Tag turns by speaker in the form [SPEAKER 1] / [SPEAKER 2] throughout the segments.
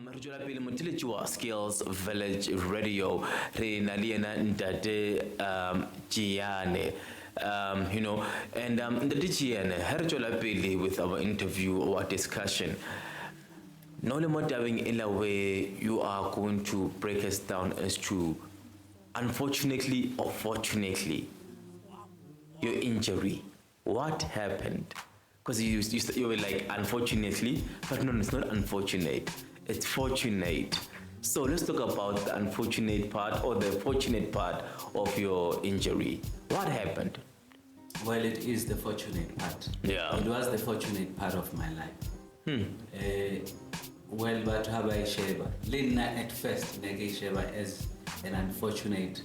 [SPEAKER 1] Re tswela pele moteletši wa Skills Village Radio re na le yena Ntate Jiyane. And Ntate Jiyane, ha re tswela pele with our interview or discussion, no le mo tabeng ela where you are going to break us down as to, unfortunately or fortunately, your injury. What happened? Because you were like, unfortunately, but no, it's not unfortunate. It's fortunate. So let's talk about the unfortunate part or the fortunate part of your injury. What happened?
[SPEAKER 2] Well, it is the fortunate part.
[SPEAKER 1] Yeah.
[SPEAKER 2] It was the fortunate part of my life. Well, but how I sheba? Lena at first nege sheba as an unfortunate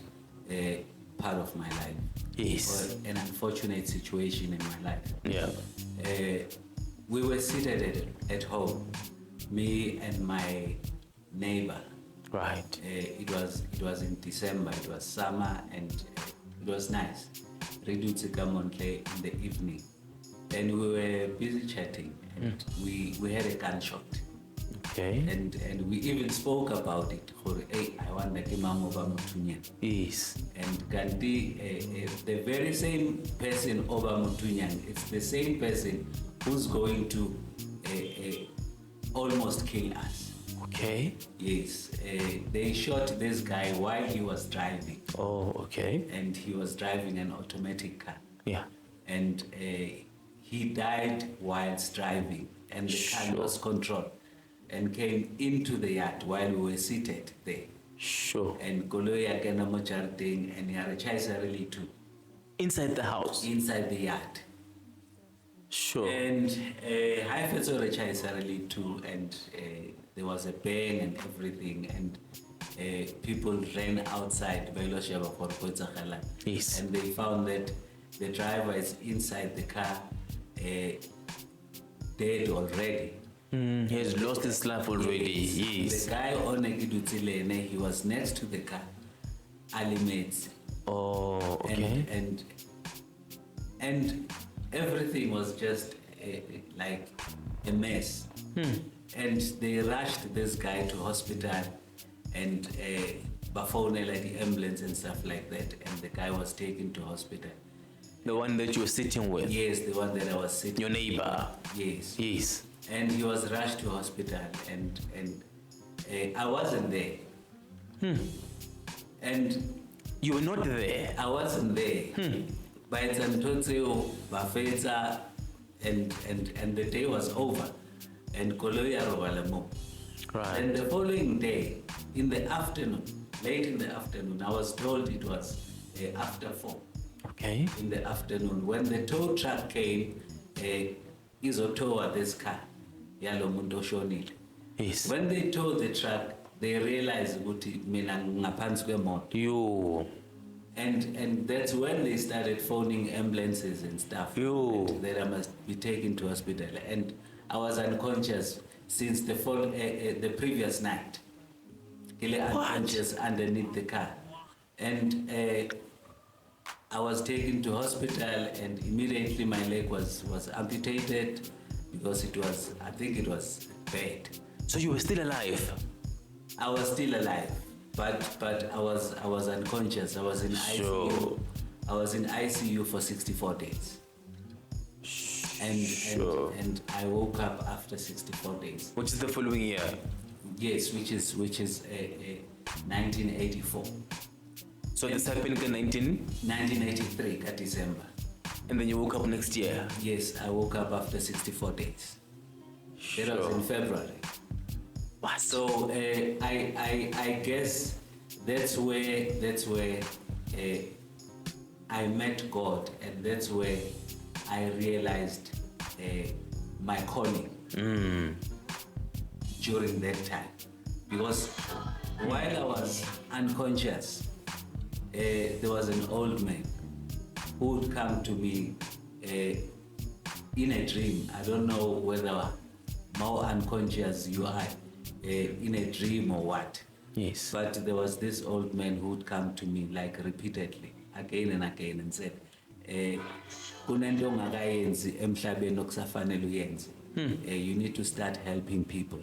[SPEAKER 2] part of my life.
[SPEAKER 1] Yes.
[SPEAKER 2] Or an unfortunate situation in my life.
[SPEAKER 1] Yeah.
[SPEAKER 2] We were seated at home, me and my neighbor.
[SPEAKER 1] Right.
[SPEAKER 2] It was in December. It was summer and it was nice. Reduce Gamontle in the evening, and we were busy chatting, and we had a gunshot.
[SPEAKER 1] Okay.
[SPEAKER 2] And we even spoke about it. Hey, I want the Kimam over Mutunyan.
[SPEAKER 1] Yes.
[SPEAKER 2] And Gandhi, the very same person over Mutunyan, it's the same person who's going to almost kill us.
[SPEAKER 1] Okay.
[SPEAKER 2] Yes. They shot this guy while he was driving.
[SPEAKER 1] Oh, okay.
[SPEAKER 2] And he was driving an automatic car.
[SPEAKER 1] Yeah.
[SPEAKER 2] And he died whilst driving, and the car lost control and came into the yard while we were seated there.
[SPEAKER 1] Sure.
[SPEAKER 2] And Goloya Ganamo Charding and Yarachai really too.
[SPEAKER 1] Inside the house?
[SPEAKER 2] Inside the yard.
[SPEAKER 1] Sure.
[SPEAKER 2] And I felt so really too, and there was a bang and everything, and people ran outside.
[SPEAKER 1] Yes.
[SPEAKER 2] And they found that the driver is inside the car, dead already.
[SPEAKER 1] He has lost his life already. Yes.
[SPEAKER 2] The guy on Gidutilene, he was next to the car, Alimates.
[SPEAKER 1] Oh, okay.
[SPEAKER 2] And everything was just like a mess. And they rushed this guy to hospital, and Bafone like the ambulance and stuff like that, and the guy was taken to hospital.
[SPEAKER 1] The one that you were sitting with?
[SPEAKER 2] Yes, the one that I was sitting
[SPEAKER 1] Your neighbor?
[SPEAKER 2] with. Yes.
[SPEAKER 1] Yes.
[SPEAKER 2] And he was rushed to hospital, and I wasn't there. And
[SPEAKER 1] you were not there?
[SPEAKER 2] I wasn't there. But Antoteo, Bafeta, and the day was over. And Koloya Robalamo.
[SPEAKER 1] Right.
[SPEAKER 2] And the following day, in the afternoon, late in the afternoon, I was told it was after 4.
[SPEAKER 1] Okay.
[SPEAKER 2] In the afternoon, when the tow truck came, Izotowa this car, Yalo Mundo Shonil.
[SPEAKER 1] Yes.
[SPEAKER 2] When they towed the truck, they realized
[SPEAKER 1] You.
[SPEAKER 2] and that's when they started phoning ambulances and stuff that I must be taken to hospital. And I was unconscious since the previous night. Unconscious underneath the car. And I was taken to hospital, and immediately my leg was amputated because I think it was bad.
[SPEAKER 1] So you were still alive?
[SPEAKER 2] I was still alive, but I was unconscious. I was in ICU. I was in ICU for 64 days. And I woke up after 64 days.
[SPEAKER 1] Which is the following year?
[SPEAKER 2] Yes, which is 1984.
[SPEAKER 1] So this happened in
[SPEAKER 2] 1983, December.
[SPEAKER 1] And then you woke up next year?
[SPEAKER 2] Yes, I woke up after 64 days. That was in February.
[SPEAKER 1] What?
[SPEAKER 2] So I guess that's where I met God, and that's where I realized my calling during that time. Because while I was unconscious, there was an old man who would come to me in a dream. I don't know whether more unconscious you are in a dream or what.
[SPEAKER 1] Yes.
[SPEAKER 2] But there was this old man who would come to me like repeatedly, again and again, and said, kunento ongakayenzi emhlabeni okusafanele uyenze. You need to start helping people.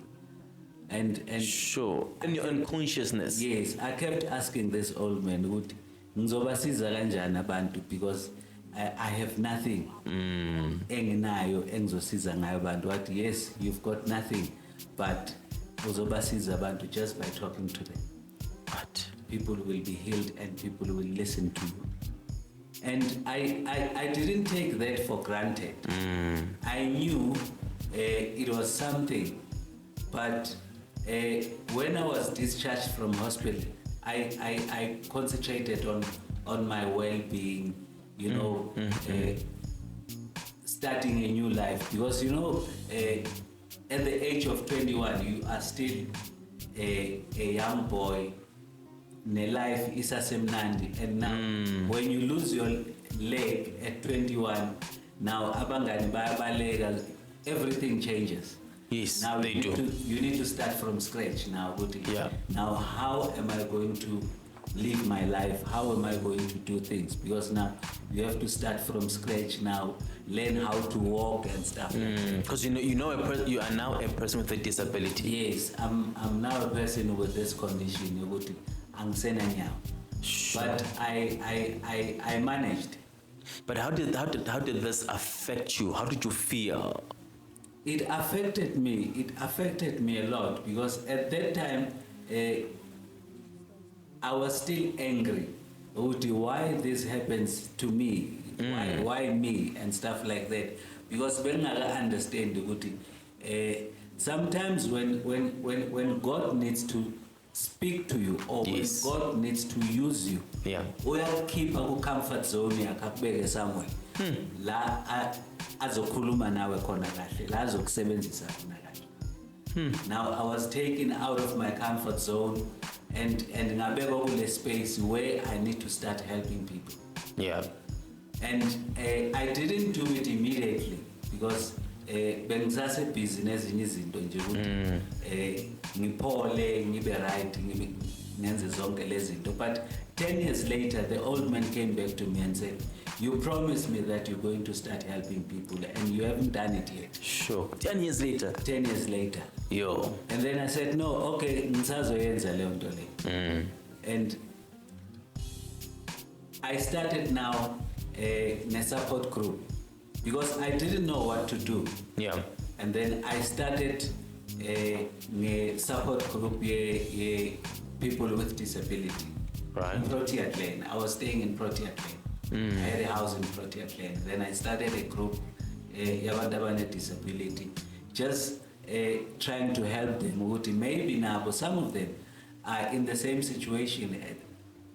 [SPEAKER 2] And
[SPEAKER 1] Sure. In your unconsciousness.
[SPEAKER 2] yes, I kept asking this old man, ukuthi ngizobasiza kanjani abantu, because I have nothing. Enginayo engizosiza ngayo abantu. What? Yes, you've got nothing, but uzobasiza abantu just by talking to them.
[SPEAKER 1] What?
[SPEAKER 2] People will be healed and people will listen to you. And I didn't take that for granted. I knew it was something, but when I was discharged from hospital, I concentrated on my well-being, starting a new life. Because, at the age of 21, you are still a young boy. Ne life is asemnandi, and now when you lose your leg at 21, now abangani bayabaleka, everything changes.
[SPEAKER 1] Yes,
[SPEAKER 2] now
[SPEAKER 1] they do.
[SPEAKER 2] You need to start from scratch now.
[SPEAKER 1] Yeah.
[SPEAKER 2] Now how am I going to live my life? How am I going to do things? Because now you have to start from scratch now, learn how to walk and stuff.
[SPEAKER 1] Because you are now a person with a disability.
[SPEAKER 2] Yes, I'm now a person with this condition.
[SPEAKER 1] Sure.
[SPEAKER 2] But I managed.
[SPEAKER 1] But how did this affect you? How did you feel?
[SPEAKER 2] It affected me. It affected me a lot, because at that time I was still angry. Why this happens to me? Why me and stuff like that? Because when I understand, sometimes when God needs to speak to you, or
[SPEAKER 1] yes,
[SPEAKER 2] when God needs to use you, keep a comfort zone somewhere. La azokhuluma nawe khona kahle, la azokusebenzisa khona kahle. Now I was taken out of my comfort zone and ngabekwa kule space where I need to start helping people.
[SPEAKER 1] Yeah.
[SPEAKER 2] And I didn't do it immediately, because bengisase busy nezinye izinto nje ukuthi ngiphole ngibe right ngenze zonke lezi zinto. But 10 years later, the old man came back to me and said, you promised me that you're going to start helping people, and you haven't done it yet.
[SPEAKER 1] Sure. 10 years later.
[SPEAKER 2] 10 years later.
[SPEAKER 1] Yo.
[SPEAKER 2] And then I said, no, okay, ngisazoyenza leyo nto le. And I started now a support group, because I didn't know what to do.
[SPEAKER 1] Yeah.
[SPEAKER 2] And then I started a support group, people with disability.
[SPEAKER 1] Right.
[SPEAKER 2] In Proteas Lane. I was staying in Proteas Lane. I had a house in Proteas Lane. Then I started a group, yabantu abane disability, just trying to help them. Maybe now, but some of them are in the same situation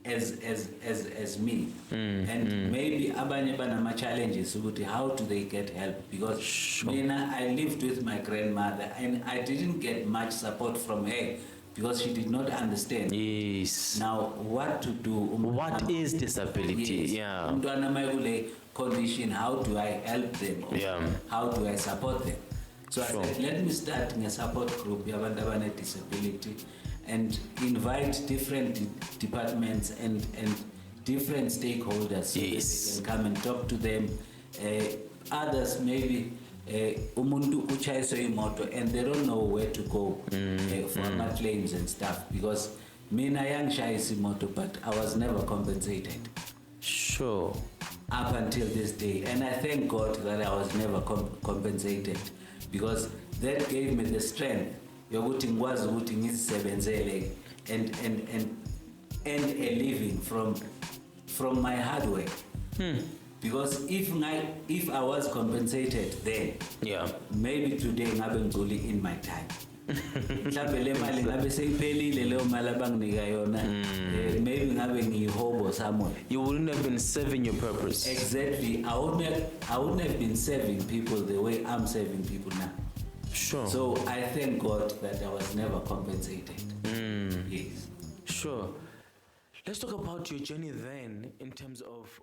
[SPEAKER 2] as me, and maybe abanye banama challenges. How do they get help? Because
[SPEAKER 1] sure,
[SPEAKER 2] I lived with my grandmother, and I didn't get much support from her, because she did not understand.
[SPEAKER 1] Yes.
[SPEAKER 2] Now, what to do?
[SPEAKER 1] What is disability?
[SPEAKER 2] Yes.
[SPEAKER 1] Yeah.
[SPEAKER 2] Umntwana condition. How do I help them?
[SPEAKER 1] Yeah.
[SPEAKER 2] How do I support them? So
[SPEAKER 1] sure,
[SPEAKER 2] I said, let me start a support group, yabantu abane disability, and invite different departments and different stakeholders, so
[SPEAKER 1] yes,
[SPEAKER 2] that they can come and talk to them. Others maybe umuntu uchayiswe imoto and they don't know where to go for claims and stuff, because mina yangishayisa imoto, but I was never compensated.
[SPEAKER 1] Sure.
[SPEAKER 2] Up until this day, and I thank God that I was never compensated, because that gave me the strength yokuthi ngikwazi ukuthi ngizisebenzele and a living from my hard work. Because if I was compensated then,
[SPEAKER 1] yeah,
[SPEAKER 2] maybe today ngabe ngiculi in my time. Mhlawumbe le mali ngabe seyiphelile leyo mali abanginika yona, maybe ngabe ngiyihobo somewhere.
[SPEAKER 1] You wouldn't have been serving your purpose.
[SPEAKER 2] Exactly. I wouldn't have been serving people the way I'm serving people now.
[SPEAKER 1] Sure.
[SPEAKER 2] So I thank God that I was never compensated. Yes.
[SPEAKER 1] Sure. Let's talk about your journey then, in terms of